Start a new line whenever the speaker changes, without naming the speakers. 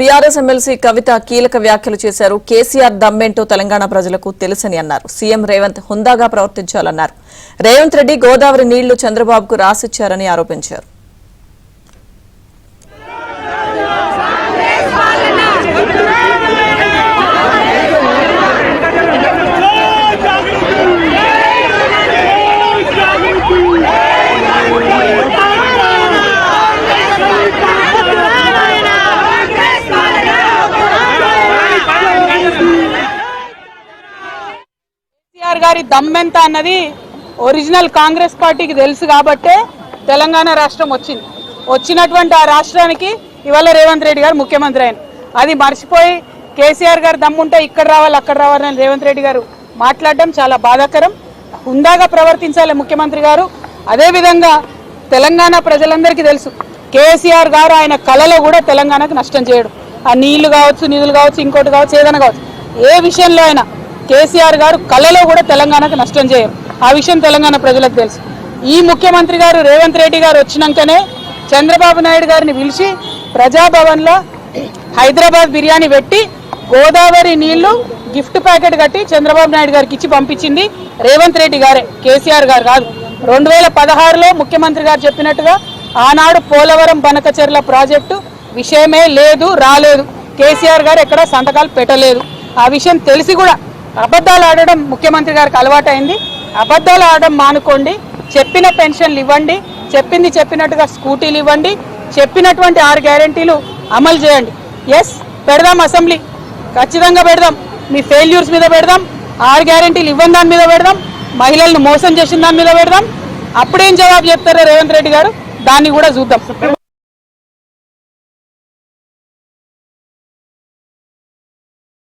BRS MLC కవిత కీలక వ్యాఖ్యలు చేశారు. కేసీఆర్ దమ్మేంటో తెలంగాణ ప్రజలకు తెలుసని అన్నారు. సీఎం రేవంత్ హుందాగా ప్రవర్తించాలన్నారు. రేవంత్ రెడ్డి గోదావరి నీళ్లు చంద్రబాబుకు రాసిచ్చారని ఆరోపించారు.
గారి దమ్మెంత అన్నది ఒరిజినల్ కాంగ్రెస్ పార్టీకి తెలుసు కాబట్టే తెలంగాణ రాష్ట్రం వచ్చినటువంటి ఆ రాష్ట్రానికి ఇవాళ రేవంత్ రెడ్డి గారు ముఖ్యమంత్రి అయిన అది మర్చిపోయి కేసీఆర్ గారు దమ్ముంటే ఇక్కడ రావాలి అక్కడ రావాలని రేవంత్ రెడ్డి గారు మాట్లాడడం చాలా బాధాకరం. హుందాగా ప్రవర్తించాలి ముఖ్యమంత్రి గారు. అదేవిధంగా తెలంగాణ ప్రజలందరికీ తెలుసు కేసీఆర్ గారు ఆయన కళలో కూడా తెలంగాణకు నష్టం చేయడు. ఆ నీళ్లు కావచ్చు, నిధులు కావచ్చు, ఇంకోటి కావచ్చు, ఏదైనా కావచ్చు, ఏ విషయంలో అయినా కేసీఆర్ గారు కళలో కూడా తెలంగాణకు నష్టం చేయరు. ఆ విషయం తెలంగాణ ప్రజలకు తెలుసు. ఈ ముఖ్యమంత్రి గారు రేవంత్ రెడ్డి గారు వచ్చినాకనే చంద్రబాబు నాయుడు గారిని పిలిచి ప్రజాభవన్లో హైదరాబాద్ బిర్యానీ పెట్టి గోదావరి నీళ్లు గిఫ్ట్ ప్యాకెట్ కట్టి చంద్రబాబు నాయుడు గారికి ఇచ్చి పంపించింది రేవంత్ రెడ్డి గారే, కేసీఆర్ గారు కాదు. 2016లో ముఖ్యమంత్రి గారు చెప్పినట్టుగా ఆనాడు పోలవరం బనకచెర్ల ప్రాజెక్టు విషయమే లేదు, రాలేదు. కేసీఆర్ గారు ఎక్కడ సంతకాలు పెట్టలేదు. ఆ విషయం తెలిసి కూడా అబద్ధాలు ఆడడం ముఖ్యమంత్రి గారికి అలవాటైంది. అబద్ధాలు ఆడడం మానుకోండి. చెప్పిన పెన్షన్లు ఇవ్వండి, చెప్పింది చెప్పినట్టుగా స్కూటీలు ఇవ్వండి, చెప్పినటువంటి 6 గ్యారెంటీలు అమలు చేయండి. ఎస్, పెడదాం అసెంబ్లీ, ఖచ్చితంగా పెడదాం. మీ ఫెయిల్యూర్స్ మీద పెడదాం, 6 గ్యారెంటీలు ఇవ్వని దాని మీద పెడదాం, మహిళలను మోసం చేసిన దాని మీద పెడదాం. అప్పుడేం జవాబు చెప్తారో రేవంత్ రెడ్డి గారు దాన్ని కూడా చూద్దాం.